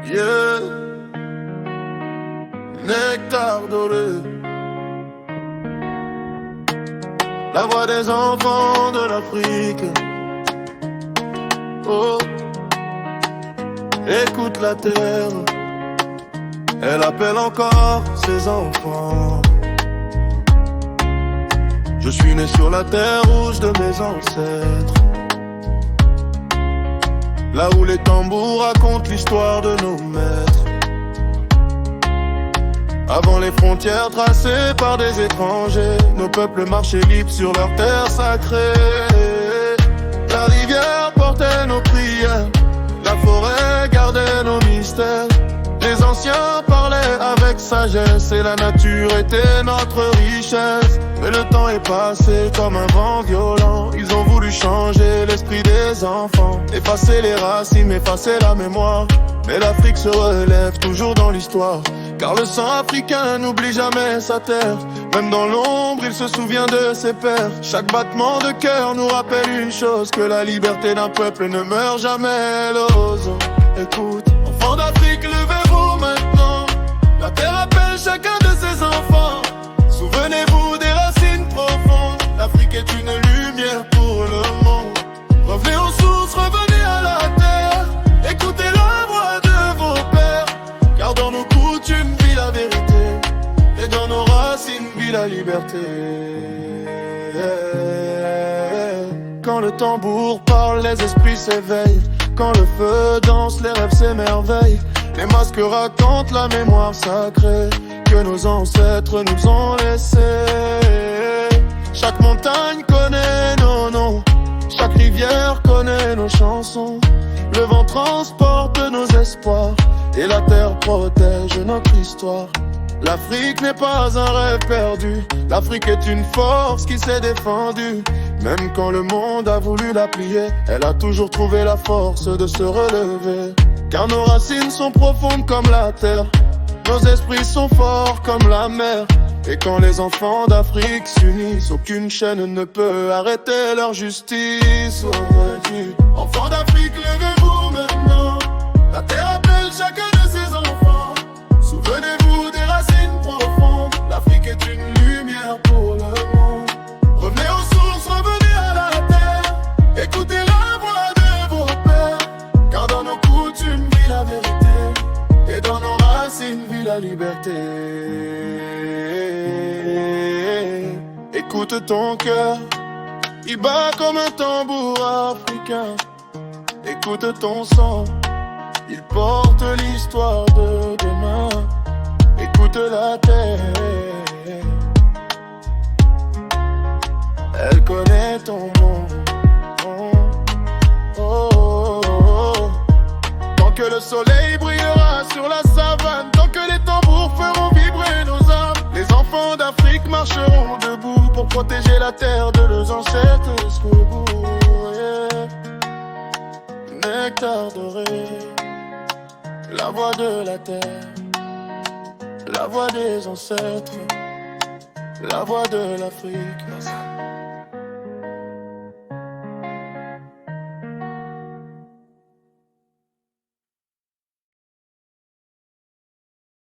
Yeah, nectar doré. La voix des enfants de l'Afrique. Oh, écoute la terre. Elle appelle encore ses enfants. Je suis né sur la terre rouge de mes ancêtres. Là où les tambours racontent l'histoire de nos maîtres. Avant les frontières tracées par des étrangers, nos peuples marchaient libres sur leur terre sacrée. La rivière portait nos prières, la forêt gardait nos mystères. Les anciens parlaient avec sagesse et la nature était notre richesse. Mais le temps est passé comme un vent violent. Ils ont voulu changer l'esprit des enfants, effacer les racines, effacer la mémoire. Mais l'Afrique se relève toujours dans l'histoire, car le sang africain n'oublie jamais sa terre. Même dans l'ombre, il se souvient de ses pères. Chaque battement de cœur nous rappelle une chose, que la liberté d'un peuple ne meurt jamais. L'ozo, écoute, enfants d'Afrique, levez-vous maintenant. La terre appelle chacun de ses enfants. Souvenez-vous des racines profondes. L'Afrique est une lumière pour le monde. Revenez aux sources, revenez à la terre. Écoutez la voix de vos pères, car dans nos coutumes vit la vérité, et dans nos racines vit la liberté. Quand le tambour parle, les esprits s'éveillent. Quand le feu danse, les rêves s'émerveillent. Les masques racontent la mémoire sacrée que nos ancêtres nous ont laissée. Chaque montagne connaît nos noms, chaque rivière connaît nos chansons. Le vent transporte nos espoirs et la terre protège notre histoire. L'Afrique n'est pas un rêve perdu, l'Afrique est une force qui s'est défendue. Même quand le monde a voulu la plier, elle a toujours trouvé la force de se relever. Car nos racines sont profondes comme la terre, nos esprits sont forts comme la mer. Et quand les enfants d'Afrique s'unissent, aucune chaîne ne peut arrêter leur justice. Enfants d'Afrique, levez-vous maintenant. La terre appelle chacun de ses enfants. Souvenez-vous des racines profondes. L'Afrique est une lumière pour le monde. Revenez aux sources, revenez à la terre. Écoutez la voix de vos pères, car dans nos coutumes vit la vérité, et dans nos racines vit la liberté. Écoute ton cœur, il bat comme un tambour africain. Écoute ton sang, il porte l'histoire de demain. Écoute la terre, elle connaît ton nom. Oh, oh, oh. Tant que le soleil brillera sur la savane, tant que les tambours feront vibrer nos âmes, les enfants d'Afrique marcheront debout pour protéger la terre de leurs ancêtres jusqu'au bout. Yeah. Nectar doré, la voix de la terre, la voix des ancêtres, la voix de l'Afrique.